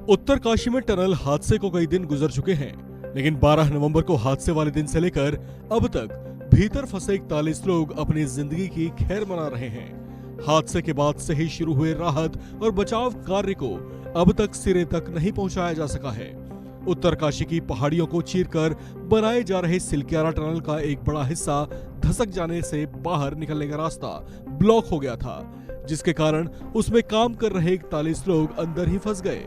उत्तरकाशी में टनल हादसे को कई दिन गुजर चुके हैं, लेकिन 12 नवंबर को हादसे वाले दिन से लेकर अब तक भीतर फंसे 41 लोग अपनी जिंदगी की खैर मना रहे हैं। हादसे के बाद से ही शुरू हुए राहत और बचाव कार्य को अब तक सिरे तक नहीं पहुंचाया जा सका है। उत्तरकाशी की पहाड़ियों को चीरकर बनाए जा रहे सिलक्यारा टनल का एक बड़ा हिस्सा धसक जाने से बाहर निकलने का रास्ता ब्लॉक हो गया था, जिसके कारण उसमें काम कर रहे 41 लोग अंदर ही फंस गए।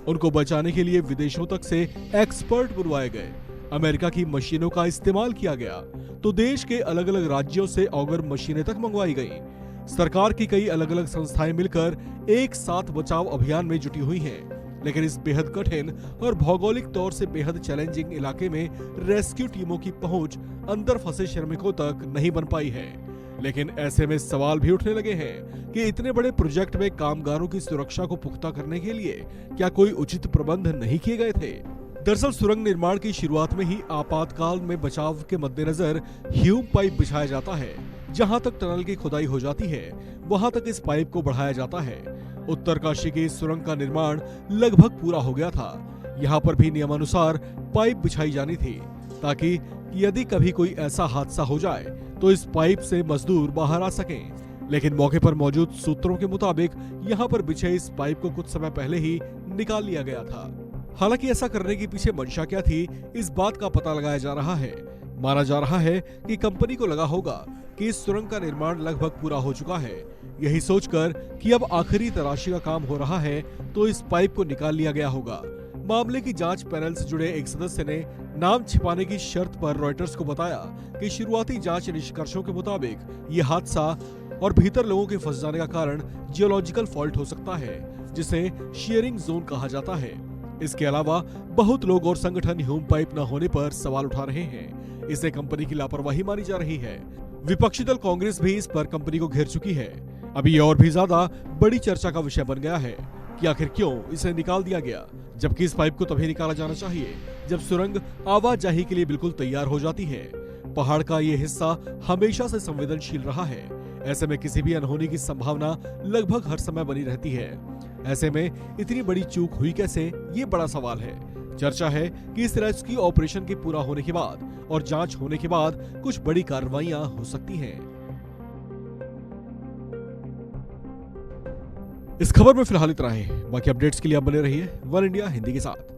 उनको बचाने के लिए विदेशों तक से एक्सपर्ट बुलवाए गए, अमेरिका की मशीनों का इस्तेमाल किया गया, तो देश के अलग अलग राज्यों से ऑगर मशीनें तक मंगवाई गईं। सरकार की कई अलग अलग संस्थाएं मिलकर एक साथ बचाव अभियान में जुटी हुई हैं, लेकिन इस बेहद कठिन और भौगोलिक तौर से बेहद चैलेंजिंग इलाके में रेस्क्यू टीमों की पहुंच अंदर फंसे श्रमिकों तक नहीं बन पाई है। लेकिन ऐसे में सवाल भी उठने लगे हैं कि इतने बड़े प्रोजेक्ट में कामगारों की सुरक्षा को पुख्ता करने के लिए क्या कोई उचित प्रबंध नहीं किए गए थे। दरअसल सुरंग निर्माण की शुरुआत में ही आपातकाल में बचाव के मद्देनजर ह्यूम पाइप बिछाया जाता है। जहां तक टनल की खुदाई हो जाती है वहां तक इस पाइप को बढ़ाया जाता है। उत्तरकाशी की इस सुरंग का निर्माण लगभग पूरा हो गया था। यहाँ पर भी नियमानुसार पाइप बिछाई जानी थी, ताकि यदि कभी कोई ऐसा हादसा हो जाए तो इस पाइप से मजदूर बाहर आ सकें। लेकिन मौके पर मौजूद सूत्रों के मुताबिक यहाँ पर बिछे इस पाइप को कुछ समय पहले ही निकाल लिया गया था। हालांकि ऐसा करने के पीछे मंशा क्या थी, इस बात का पता लगाया जा रहा है। माना जा रहा है कि कंपनी को लगा होगा कि इस सुरंग का निर्माण लगभग पूरा हो चुका है। यही सोचकर कि अब आखिरी तराशी का काम हो रहा है तो इस पाइप को निकाल लिया गया होगा। मामले की जांच पैनल से जुड़े एक सदस्य ने नाम छिपाने की शर्त पर रॉयटर्स को बताया कि शुरुआती जांच निष्कर्षों के मुताबिक ये हादसा और भीतर लोगों के फंस जाने का कारण जियोलॉजिकल फॉल्ट हो सकता है, जिसे शीयरिंग जोन कहा जाता है। इसके अलावा बहुत लोग और संगठन ह्यूम पाइप न होने पर सवाल उठा रहे हैं। इसे कंपनी की लापरवाही मानी जा रही है। विपक्षी दल कांग्रेस भी इस पर कंपनी को घेर चुकी है। अभी ये और भी ज्यादा बड़ी चर्चा का विषय बन गया है कि आखिर क्यों इसे निकाल दिया गया, जबकि इस पाइप को तभी निकाला जाना चाहिए जब सुरंग आवाजाही के लिए बिल्कुल तैयार हो जाती है। पहाड़ का ये हिस्सा हमेशा से संवेदनशील रहा है। ऐसे में किसी भी अनहोनी की संभावना लगभग हर समय बनी रहती है। ऐसे में इतनी बड़ी चूक हुई कैसे, ये बड़ा सवाल है। चर्चा है कि इस रेस्क्यू ऑपरेशन के पूरा होने के बाद और जांच होने के बाद कुछ बड़ी कार्रवाइयां हो सकती हैं। इस खबर में फिलहाल इतना ही। बाकी अपडेट्स के लिए आप बने रहिए वन इंडिया हिंदी के साथ।